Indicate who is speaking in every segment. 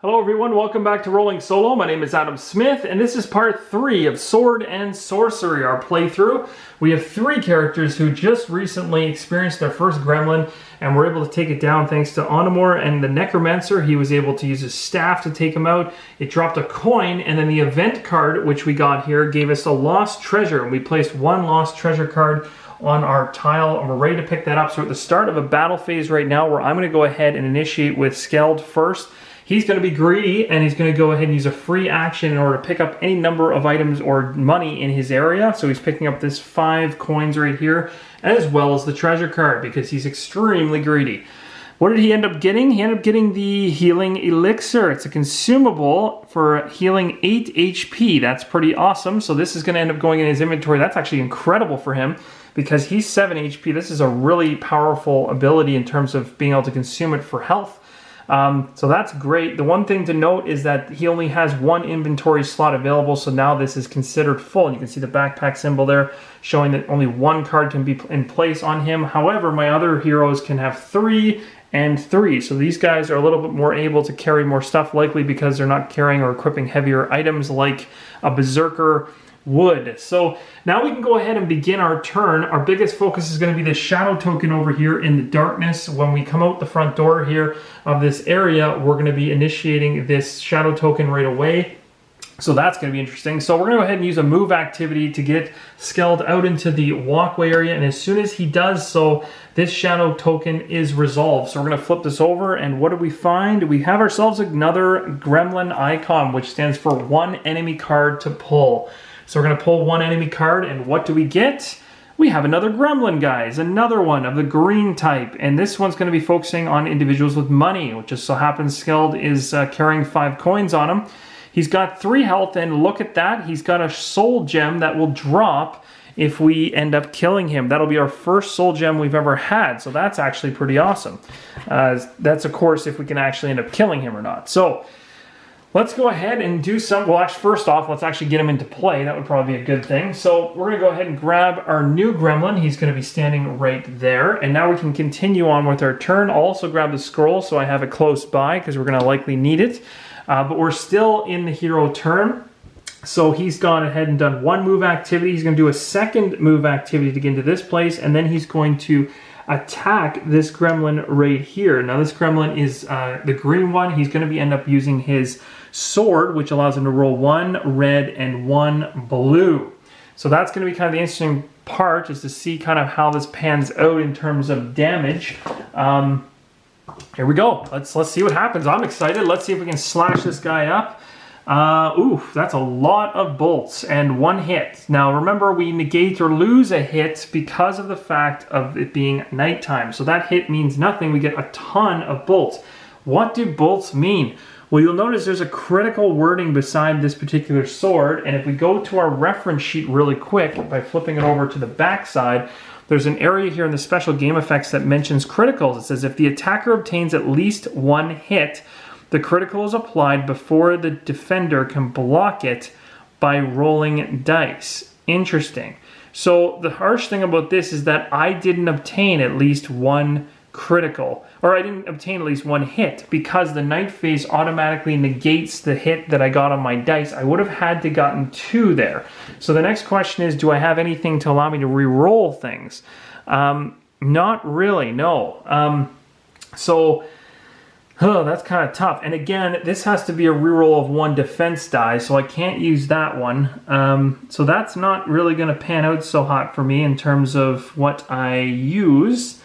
Speaker 1: Hello everyone, welcome back to Rolling Solo. My name is Adam Smith, and this is part 3 of Sword and Sorcery, our playthrough. We have 3 characters who just recently experienced their first gremlin, and were able to take it down thanks to Onamor and the Necromancer. He was able to use his staff to take him out. It dropped a coin, and then the event card, which we got here, gave us a lost treasure, and we placed 1 lost treasure card on our tile, and we're ready to pick that up. So we're at the start of a battle phase right now, where I'm going to go ahead and initiate with Skeld first. He's going to be greedy, and he's going to go ahead and use a free action in order to pick up any number of items or money in his area. So he's picking up this 5 coins right here, as well as the treasure card, because he's extremely greedy. What did he end up getting? He ended up getting the healing elixir. It's a consumable for healing 8 HP. That's pretty awesome. So this is going to end up going in his inventory. That's actually incredible for him, because he's 7 HP. This is a really powerful ability in terms of being able to consume it for health. So that's great. The one thing to note is that he only has 1 inventory slot available, so now this is considered full. You can see the backpack symbol there showing that only 1 card can be in place on him. However, my other heroes can have 3 and 3, so these guys are a little bit more able to carry more stuff, likely because they're not carrying or equipping heavier items like a Berserker would. So now we can go ahead and begin our turn. Our biggest focus is going to be this shadow token over here in the darkness. When we come out the front door here of this area, we're going to be initiating this shadow token right away. So that's going to be interesting. So we're going to go ahead and use a move activity to get Skeld out into the walkway area, and as soon as he does so, this shadow token is resolved. So we're going to flip this over, and what do we find? We have ourselves another gremlin icon, which stands for 1 enemy card to pull. So we're going to pull 1 enemy card, and what do we get? We have another gremlin, guys. Another one of the green type. And this one's going to be focusing on individuals with money, which just so happens Skeld is carrying 5 coins on him. He's got 3 health, and look at that. He's got a soul gem that will drop if we end up killing him. That'll be our first soul gem we've ever had. So that's actually pretty awesome. That's, of course, if we can actually end up killing him or not. So let's go ahead and do some, well, actually, first off, let's actually get him into play. That would probably be a good thing. So we're going to go ahead and grab our new gremlin. He's going to be standing right there. And now we can continue on with our turn. I'll also grab the scroll so I have it close by, because we're going to likely need it. But we're still in the hero turn. So he's gone ahead and done 1 move activity. He's going to do a 2nd move activity to get into this place. And then he's going to attack this gremlin right here. Now this gremlin is the green one. He's going to end up using his sword, which allows him to roll 1 red and 1 blue. So that's going to be kind of the interesting part, is to see kind of how this pans out in terms of damage. Here we go. Let's see what happens. I'm excited. Let's see if we can slash this guy up. Ooh, that's a lot of bolts and 1 hit. Now remember, we negate or lose a hit because of the fact of it being nighttime. So that hit means nothing. We get a ton of bolts. What do bolts mean? Well, you'll notice there's a critical wording beside this particular sword, and if we go to our reference sheet really quick by flipping it over to the back side, there's an area here in the special game effects that mentions criticals. It says if the attacker obtains at least 1 hit, the critical is applied before the defender can block it by rolling dice. Interesting. So the harsh thing about this is that I didn't obtain at least 1 critical, or I didn't obtain at least 1 hit, because the night phase automatically negates the hit that I got on my dice. I would have had to gotten 2 there. So the next question is, do I have anything to allow me to re-roll things? Not really, no. That's kind of tough. And again, this has to be a reroll of 1 defense die, so I can't use that one. So that's not really going to pan out so hot for me in terms of what I use.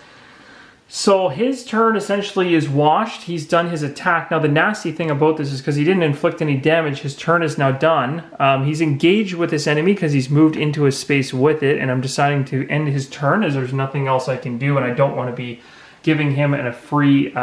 Speaker 1: So his turn essentially is washed. He's done his attack. Now the nasty thing about this is because he didn't inflict any damage, his turn is now done. He's engaged with this enemy because he's moved into his space with it, and I'm deciding to end his turn as there's nothing else I can do, and I don't want to be giving him a free...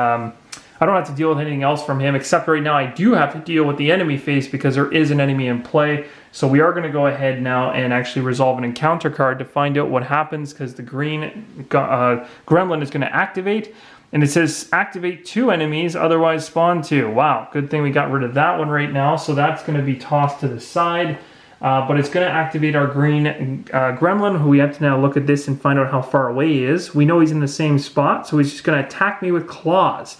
Speaker 1: I don't have to deal with anything else from him, except right now I do have to deal with the enemy phase because there is an enemy in play. So we are going to go ahead now and actually resolve an encounter card to find out what happens, because the green gremlin is going to activate. And it says activate 2 enemies, otherwise spawn 2. Wow, good thing we got rid of that one right now. So that's going to be tossed to the side. But it's going to activate our green gremlin, who we have to now look at this and find out how far away he is. We know he's in the same spot, so he's just going to attack me with claws.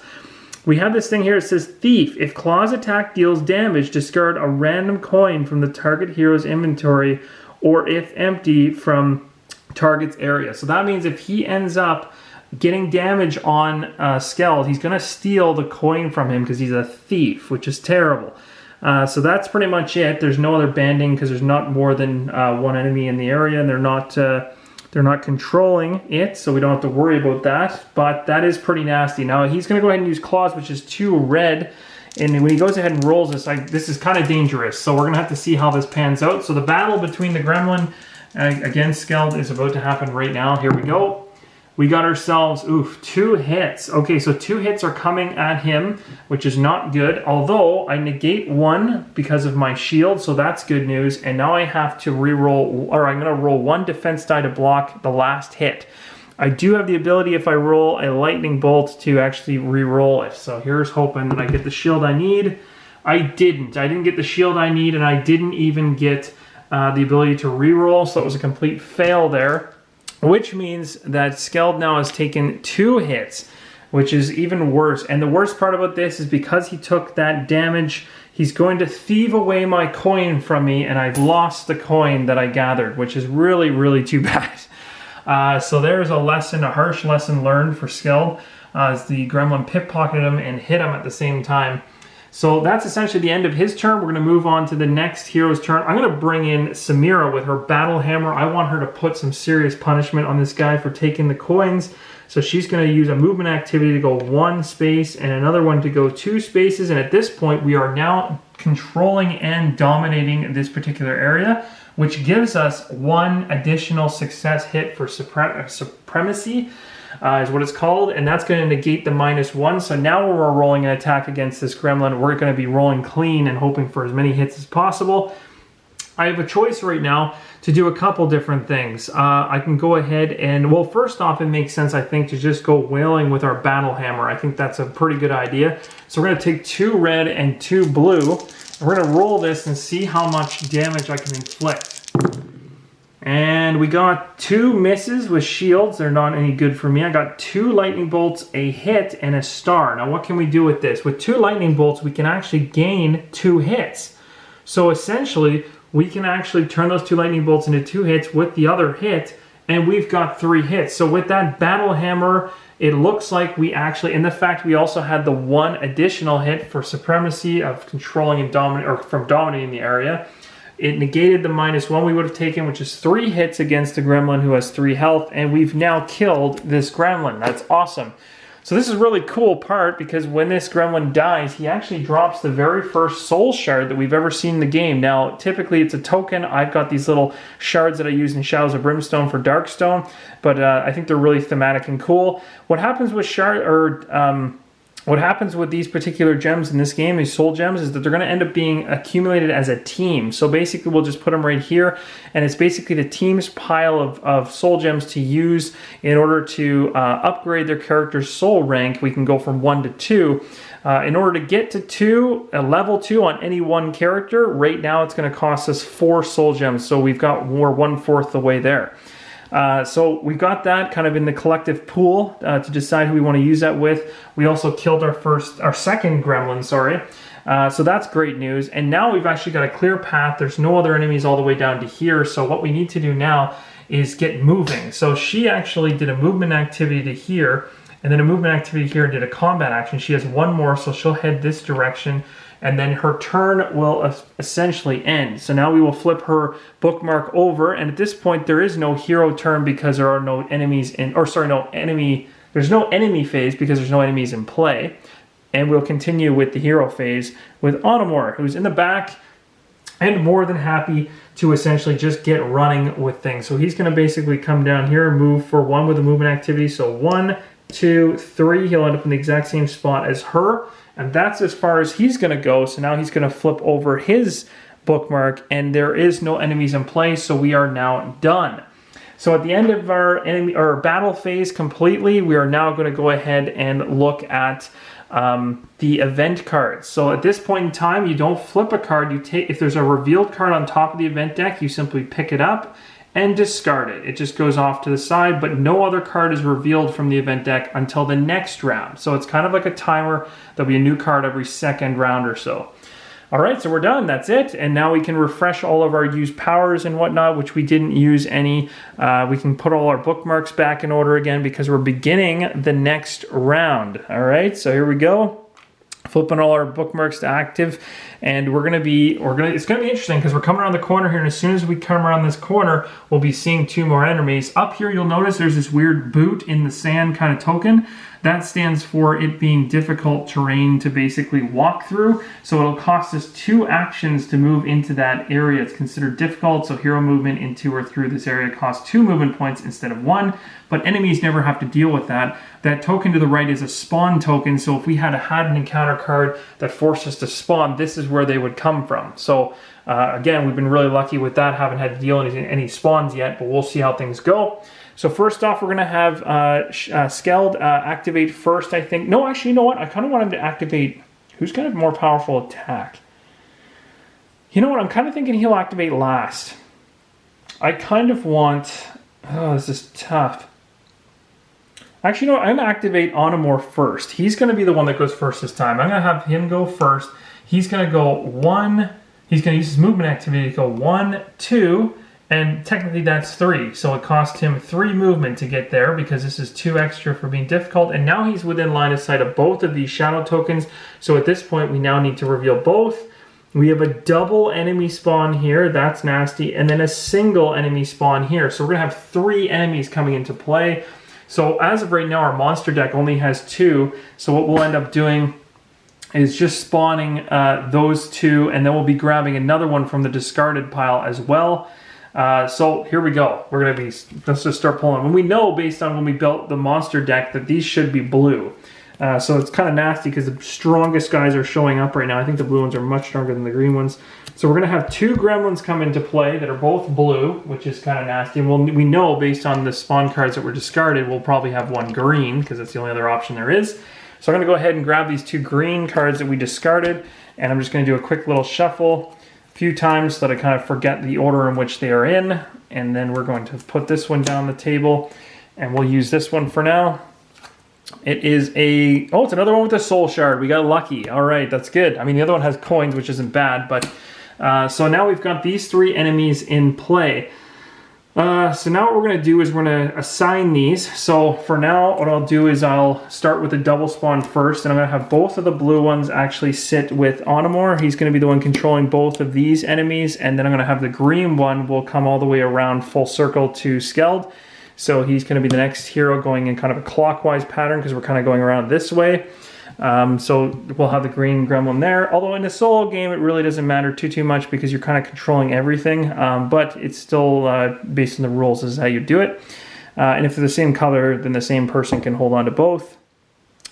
Speaker 1: we have this thing here. It says Thief. If Claw's attack deals damage, discard a random coin from the target hero's inventory, or if empty, from target's area. So that means if he ends up getting damage on Skeld, he's going to steal the coin from him because he's a thief, which is terrible. So that's pretty much it. There's no other banding because there's not more than one enemy in the area, and they're not controlling it, so we don't have to worry about that. But that is pretty nasty. Now he's going to go ahead and use Claws, which is 2 red. And when he goes ahead and rolls this, this is kind of dangerous. So we're going to have to see how this pans out. So the battle between the Gremlin against Skeld is about to happen right now. Here we go. We got ourselves, 2 hits. Okay, so 2 hits are coming at him, which is not good. Although I negate 1 because of my shield, so that's good news. And now I have to re-roll, or I'm going to roll 1 defense die to block the last hit. I do have the ability, if I roll a lightning bolt, to actually re-roll it. So here's hoping that I get the shield I need. I didn't get the shield I need, and I didn't even get the ability to re-roll, so it was a complete fail there. Which means that Skeld now has taken 2 hits, which is even worse. And the worst part about this is because he took that damage, he's going to thieve away my coin from me, and I've lost the coin that I gathered, which is really, really too bad. So there's a lesson, a harsh lesson learned for Skeld, as the Gremlin pickpocketed him and hit him at the same time. So that's essentially the end of his turn. We're going to move on to the next hero's turn. I'm going to bring in Samira with her battle hammer. I want her to put some serious punishment on this guy for taking the coins. So she's going to use a movement activity to go 1 space and another one to go 2 spaces. And at this point, we are now controlling and dominating this particular area, which gives us 1 additional success hit for supremacy. Is what it's called, and that's going to negate the -1. So now when we're rolling an attack against this Gremlin, we're going to be rolling clean and hoping for as many hits as possible. I have a choice right now to do a couple different things. I can go ahead and, well, first off, it makes sense, I think, to just go wailing with our battle hammer. I think that's a pretty good idea. So we're going to take 2 red and 2 blue, and we're going to roll this and see how much damage I can inflict. And we got 2 misses with shields. They're not any good for me. I got 2 lightning bolts, a hit, and a star. Now what can we do with this? With 2 lightning bolts, we can actually gain 2 hits. So essentially, we can actually turn those 2 lightning bolts into 2 hits with the other hit, and we've got 3 hits. So with that battle hammer, it looks like we actually, and the fact we also had the 1 additional hit for supremacy of controlling and from dominating the area, it negated the -1 we would have taken, which is 3 hits against the Gremlin who has 3 health, and we've now killed this Gremlin. That's awesome. So this is a really cool part, because when this Gremlin dies, he actually drops the very first soul shard that we've ever seen in the game. Now, typically it's a token. I've got these little shards that I use in Shadows of Brimstone for Darkstone, but I think they're really thematic and cool. What happens with what happens with these particular gems in this game, these soul gems, is that they're going to end up being accumulated as a team. So basically we'll just put them right here, and it's basically the team's pile of soul gems to use in order to upgrade their character's soul rank. We can go from 1 to 2. In order to get to level 2 on any one character, right now it's going to cost us 4 soul gems. So we're 1/4 the way there. So we got that kind of in the collective pool to decide who we want to use that with. We also killed our second Gremlin, sorry. So that's great news. And now we've actually got a clear path. There's no other enemies all the way down to here. So what we need to do now is get moving. So she actually did a movement activity to here, and then a movement activity here, and did a combat action. She has 1 more, so she'll head this direction, and then her turn will essentially end. So now we will flip her bookmark over, and at this point there is no hero turn because there are no enemies in, there's no enemy phase because there's no enemies in play. And we'll continue with the hero phase with Automore, who's in the back and more than happy to essentially just get running with things. So he's going to basically come down here and move for 1 with a movement activity. So 1, 2, 3, he'll end up in the exact same spot as her. And that's as far as he's going to go. So now he's going to flip over his bookmark, and there is no enemies in play, so we are now done. So at the end of our battle phase completely, we are now going to go ahead and look at the event cards. So at this point in time, you don't flip a card. You take, if there's a revealed card on top of the event deck, you simply pick it up and discard it. It just goes off to the side, but no other card is revealed from the event deck until the next round. So it's kind of like a timer. There'll be a new card every second round or so. All right, so we're done. That's it. And now we can refresh all of our used powers and whatnot, which we didn't use any. We can put all our bookmarks back in order again because we're beginning the next round. All right, so here we go. Flipping all our bookmarks to active, and it's gonna be interesting because we're coming around the corner here, and as soon as we come around this corner, we'll be seeing 2 more enemies. Up here, you'll notice there's this weird boot in the sand kind of token. That stands for it being difficult terrain to basically walk through. So it'll cost us 2 actions to move into that area. It's considered difficult, so hero movement into or through this area costs 2 movement points instead of 1, but enemies never have to deal with that. That token to the right is a spawn token, so if we had an encounter card that forced us to spawn, this is where they would come from. So again, we've been really lucky with that, haven't had to deal with any spawns yet, but we'll see how things go. So first off, we're going to have Skeld activate first, I think. No, actually, you know what? I kind of want him to activate... Who's got a more powerful attack? You know what? I'm kind of thinking he'll activate last. I kind of want... Oh, this is tough. Actually, you know what? I'm going to activate Onamor first. He's going to be the one that goes first this time. I'm going to have him go first. He's going to go 1... He's going to use his movement activity to go 1, 2... And technically that's 3, so it cost him 3 movement to get there because this is 2 extra for being difficult. And now he's within line of sight of both of these shadow tokens. So at this point, we now need to reveal both. We have a double enemy spawn here, that's nasty, and then a single enemy spawn here. So we're gonna have 3 enemies coming into play. So as of right now, our monster deck only has 2. So what we'll end up doing is just spawning those 2, and then we'll be grabbing another one from the discarded pile as well. So here we go. Let's just start pulling. And we know based on when we built the monster deck that these should be blue. So it's kind of nasty because the strongest guys are showing up right now. I think the blue ones are much stronger than the green ones. So we're going to have 2 gremlins come into play that are both blue, which is kind of nasty. And we know based on the spawn cards that were discarded, we'll probably have 1 green because that's the only other option there is. So I'm going to go ahead and grab these 2 green cards that we discarded, and I'm just going to do a quick little shuffle few times so that I kind of forget the order in which they are in, and then we're going to put this one down the table, and we'll use this one for now. It is it's another one with a soul shard. We got lucky. All right, that's good. I mean, the other one has coins, which isn't bad, but so now we've got these 3 enemies in play. So now what we're going to do is we're going to assign these. So for now, what I'll do is I'll start with the double spawn first, and I'm going to have both of the blue ones actually sit with Onamor. He's going to be the one controlling both of these enemies, and then I'm going to have the green one will come all the way around full circle to Skeld. So he's going to be the next hero going in kind of a clockwise pattern because we're kind of going around this way. So we'll have the green gremlin there. Although in a solo game, it really doesn't matter too much because you're kind of controlling everything. But it's still based on the rules. This is how you do it. And if they're the same color, then the same person can hold on to both.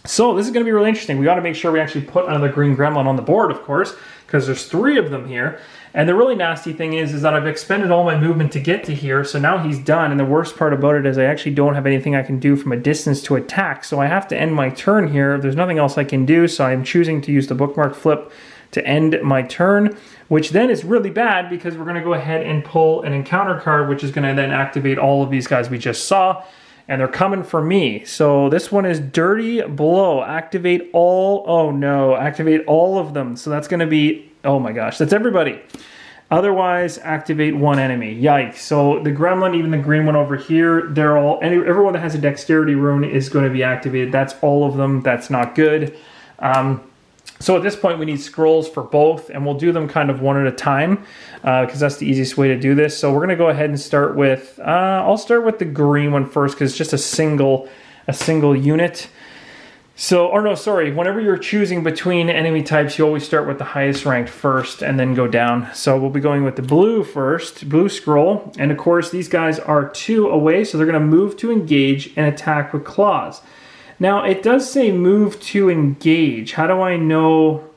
Speaker 1: So this is going to be really interesting. We got to make sure we actually put another green gremlin on the board, of course, because there's 3 of them here. And the really nasty thing is that I've expended all my movement to get to here, so now he's done, and the worst part about it is I actually don't have anything I can do from a distance to attack, so I have to end my turn here. There's nothing else I can do, so I'm choosing to use the bookmark flip to end my turn, which then is really bad because we're going to go ahead and pull an encounter card, which is going to then activate all of these guys we just saw, and they're coming for me. So this one is Dirty Blow. Activate all, activate all of them. So that's going to be... Oh my gosh, that's everybody. Otherwise, activate 1 enemy. Yikes. So the gremlin, even the green one over here, everyone that has a dexterity rune is going to be activated. That's all of them. That's not good. So at this point, we need scrolls for both, and we'll do them kind of one at a time because that's the easiest way to do this. So we're going to go ahead and start with, I'll start with the green one first because it's just a single unit. So, or no, sorry, whenever you're choosing between enemy types, you always start with the highest ranked first and then go down. So we'll be going with the blue first, blue scroll. And of course, these guys are 2 away, so they're going to move to engage and attack with claws. Now, it does say move to engage. How do I know?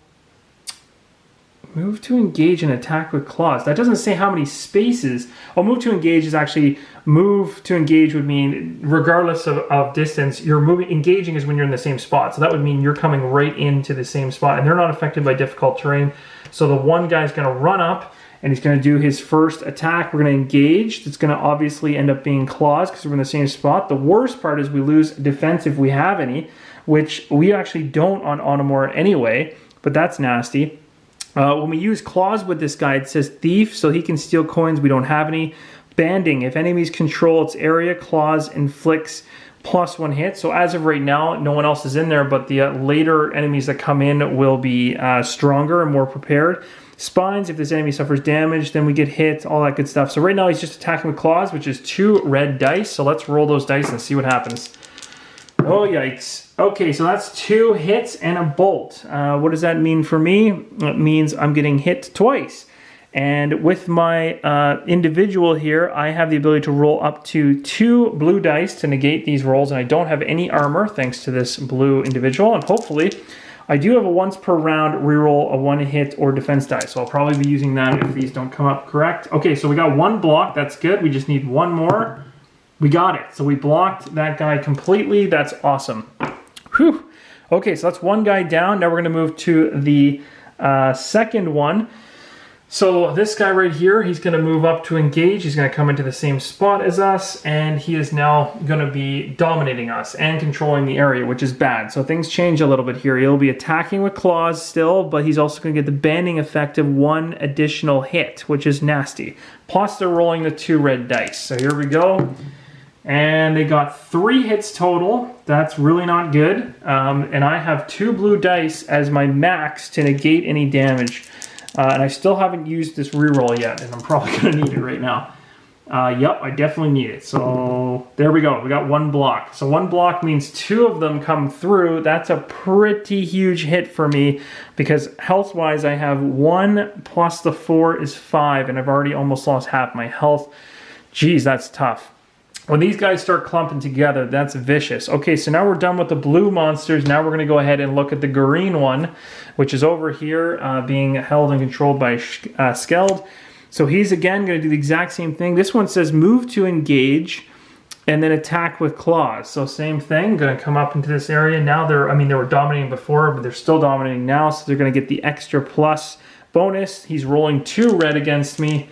Speaker 1: Move to engage and attack with claws. That doesn't say how many spaces. Oh, move to engage is actually, move to engage would mean regardless of distance, you're moving, engaging is when you're in the same spot. So that would mean you're coming right into the same spot and they're not affected by difficult terrain. So the one guy's gonna run up and he's going to do his first attack. We're going to engage. It's going to obviously end up being claws because we're in the same spot. The worst part is we lose defense if we have any, which we actually don't on Automore anyway, but that's nasty. When we use claws with this guy, it says thief, so he can steal coins. We don't have any. Banding, if enemies control its area, claws inflicts +1 hit. So as of right now, no one else is in there, but the later enemies that come in will be stronger and more prepared. Spines, if this enemy suffers damage, then we get hit, all that good stuff. So right now he's just attacking with claws, which is 2 red dice. So let's roll those dice and see what happens. Oh, yikes. Okay, so that's 2 hits and a bolt. What does that mean for me? It means I'm getting hit twice. And with my individual here, I have the ability to roll up to 2 blue dice to negate these rolls, and I don't have any armor thanks to this blue individual. And hopefully, I do have a once per round reroll a 1 hit or defense die, so I'll probably be using that if these don't come up correct. Okay, so we got 1 block. That's good. We just need 1 more. We got it. So we blocked that guy completely. That's awesome. Whew. Okay, so that's 1 guy down. Now we're going to move to the second one. So this guy right here, he's going to move up to engage. He's going to come into the same spot as us, and he is now going to be dominating us and controlling the area, which is bad. So things change a little bit here. He'll be attacking with claws still, but he's also going to get the banding effect of 1 additional hit, which is nasty. Plus they're rolling the 2 red dice. So here we go. And they got 3 hits total. That's really not good. And I have 2 blue dice as my max to negate any damage. And I still haven't used this reroll yet, and I'm probably going to need it right now. Yep, I definitely need it. So there we go. We got 1 block. So 1 block means 2 of them come through. That's a pretty huge hit for me because health-wise I have 1 plus the 4 is 5, and I've already almost lost half my health. Jeez, that's tough. When these guys start clumping together, that's vicious. Okay, so now we're done with the blue monsters. Now we're going to go ahead and look at the green one, which is over here being held and controlled by Skeld. So he's again going to do the exact same thing. This one says move to engage and then attack with claws. So same thing, going to come up into this area. Now they were dominating before, but they're still dominating now, so they're going to get the extra plus bonus. He's rolling 2 red against me.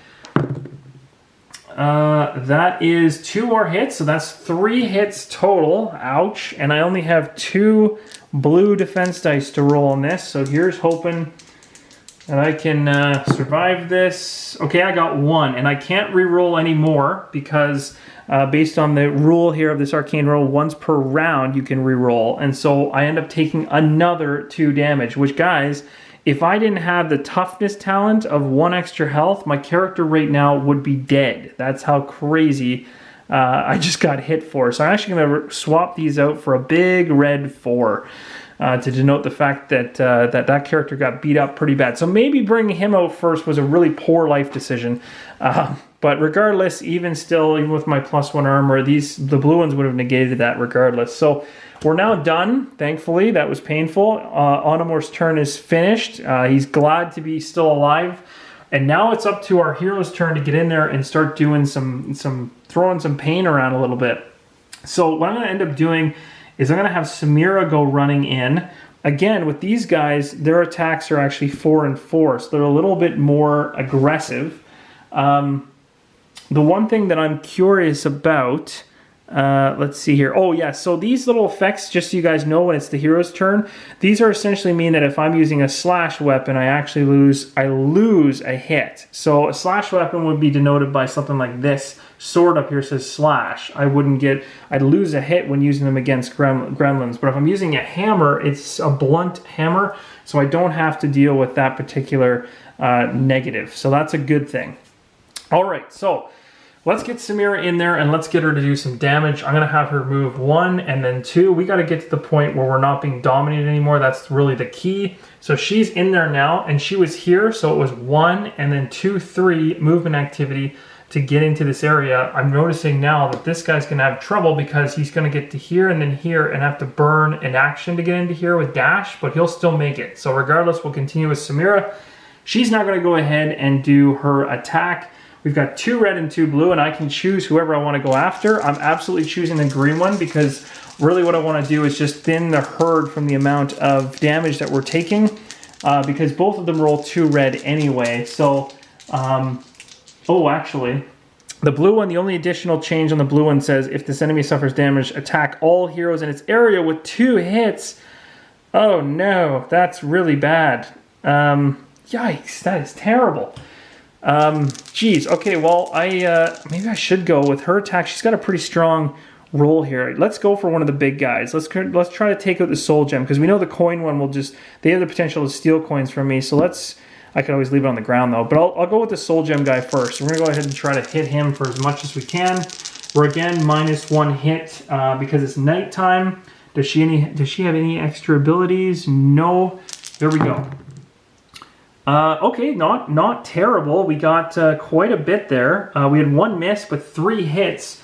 Speaker 1: That is 2 more hits, so that's 3 hits total. Ouch. And I only have 2 blue defense dice to roll on this, so here's hoping that I can survive this. Okay, I got 1, and I can't re-roll any more because based on the rule here of this arcane roll, once per round you can re-roll, and so I end up taking another 2 damage, which, guys, if I didn't have the toughness talent of 1 extra health, my character right now would be dead. That's how crazy I just got hit for. So I'm actually going to swap these out for a big red 4 to denote the fact that that character got beat up pretty bad. So maybe bringing him out first was a really poor life decision. But regardless, even with my +1 armor, the blue ones would have negated that regardless. So we're now done, thankfully. That was painful. Automore's turn is finished. He's glad to be still alive. And now it's up to our hero's turn to get in there and start doing throwing some pain around a little bit. So what I'm going to end up doing is I'm going to have Samira go running in. Again, with these guys, their attacks are actually 4 and 4, so they're a little bit more aggressive. The one thing that I'm curious about... let's see here. Oh, yeah. So these little effects, just so you guys know, when it's the hero's turn, these are essentially mean that if I'm using a slash weapon, I actually lose a hit. So a slash weapon would be denoted by something like this. Sword up here says slash. I'd lose a hit when using them against gremlins. But if I'm using a hammer, it's a blunt hammer, so I don't have to deal with that particular negative. So that's a good thing. All right, so... let's get Samira in there and let's get her to do some damage. I'm going to have her move 1 and then 2. We got to get to the point where we're not being dominated anymore. That's really the key. So she's in there now, and she was here, so it was 1 and then 2, 3 movement activity to get into this area. I'm noticing now that this guy's going to have trouble because he's going to get to here and then here and have to burn an action to get into here with dash, but he'll still make it. So regardless, we'll continue with Samira. She's now going to go ahead and do her attack. We've got 2 red and 2 blue, and I can choose whoever I want to go after. I'm absolutely choosing the green one because really what I want to do is just thin the herd from the amount of damage that we're taking because both of them roll 2 red anyway. So Oh, actually, the blue one, the only additional change on the blue one says, if this enemy suffers damage, attack all heroes in its area with 2 hits. Oh no, that's really bad. Yikes, that is terrible. Geez, okay, well, maybe I should go with her attack. She's got a pretty strong roll here. Let's go for one of the big guys. Let's try to take out the soul gem, because we know the coin one will just, they have the potential to steal coins from me, so I could always leave it on the ground though, but I'll go with the soul gem guy first. We're gonna go ahead and try to hit him for as much as we can. We're again -1 hit because it's nighttime. Does she have any extra abilities? No. There we go. Okay, not terrible. We got quite a bit there. We had 1 miss, but 3 hits.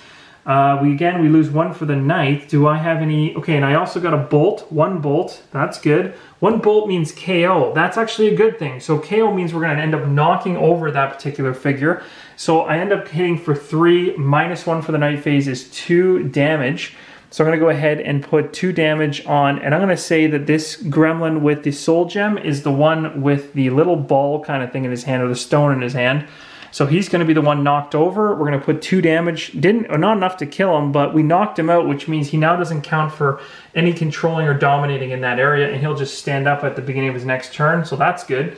Speaker 1: We lose 1 for the night. Do I have any? Okay, and I also got a bolt. 1 bolt. That's good. 1 bolt means KO. That's actually a good thing. So KO means we're going to end up knocking over that particular figure. So I end up hitting for 3. -1 for the night phase is 2 damage. So I'm going to go ahead and put 2 damage on, and I'm going to say that this gremlin with the soul gem is the one with the little ball kind of thing in his hand, or the stone in his hand. So he's going to be the one knocked over. We're going to put 2 damage. Not enough to kill him, but we knocked him out, which means he now doesn't count for any controlling or dominating in that area, and he'll just stand up at the beginning of his next turn, so that's good.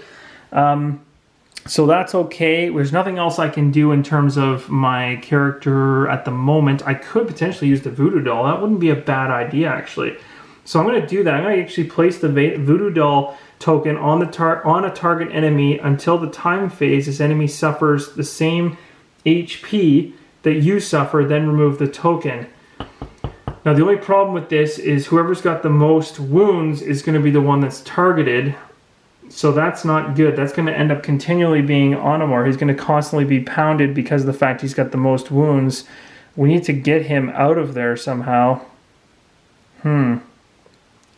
Speaker 1: So that's okay. There's nothing else I can do in terms of my character at the moment. I could potentially use the voodoo doll. That wouldn't be a bad idea, actually. So I'm going to do that. I'm going to actually place the voodoo doll token on a target enemy until the time phase this enemy suffers the same HP that you suffer, then remove the token. Now the only problem with this is whoever's got the most wounds is going to be the one that's targeted. So that's not good. That's going to end up continually being on him, or he's going to constantly be pounded because of the fact he's got the most wounds. We need to get him out of there somehow.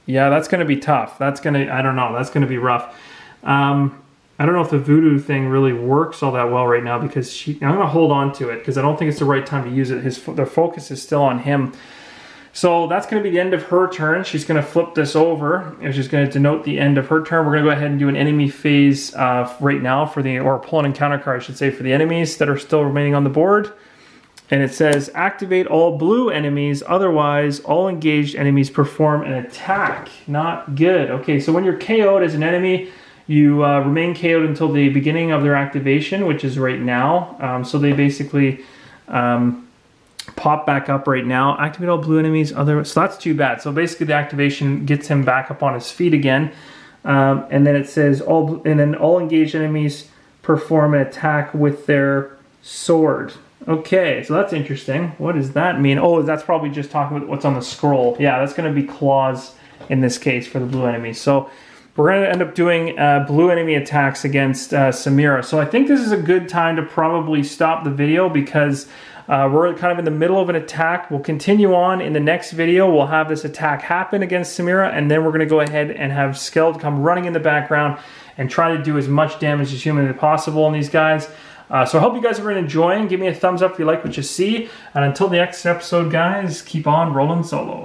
Speaker 1: Yeah, that's going to be tough. I don't know, that's going to be rough. I don't know if the voodoo thing really works all that well right now, because I'm going to hold on to it because I don't think it's the right time to use it. The focus is still on him. So that's going to be the end of her turn. She's going to flip this over, and she's going to denote the end of her turn. We're going to go ahead and do an enemy phase right now or pull an encounter card, I should say, for the enemies that are still remaining on the board. And it says, activate all blue enemies, otherwise all engaged enemies perform an attack. Not good. Okay, so when you're KO'd as an enemy, you remain KO'd until the beginning of their activation, which is right now. So they basically pop back up right now. Activate all blue enemies, so that's too bad. So basically the activation gets him back up on his feet again. And then it says, all engaged enemies perform an attack with their sword. Okay, so that's interesting. What does that mean? Oh, that's probably just talking about what's on the scroll. Yeah, that's going to be claws in this case for the blue enemies. So we're going to end up doing blue enemy attacks against Samira. So I think this is a good time to probably stop the video, because we're kind of in the middle of an attack. We'll continue on in the next video. We'll have this attack happen against Samira, and then we're going to go ahead and have Skeld come running in the background and try to do as much damage as humanly possible on these guys. So I hope you guys are enjoying. Give me a thumbs up if you like what you see. And until the next episode, guys, keep on rolling solo.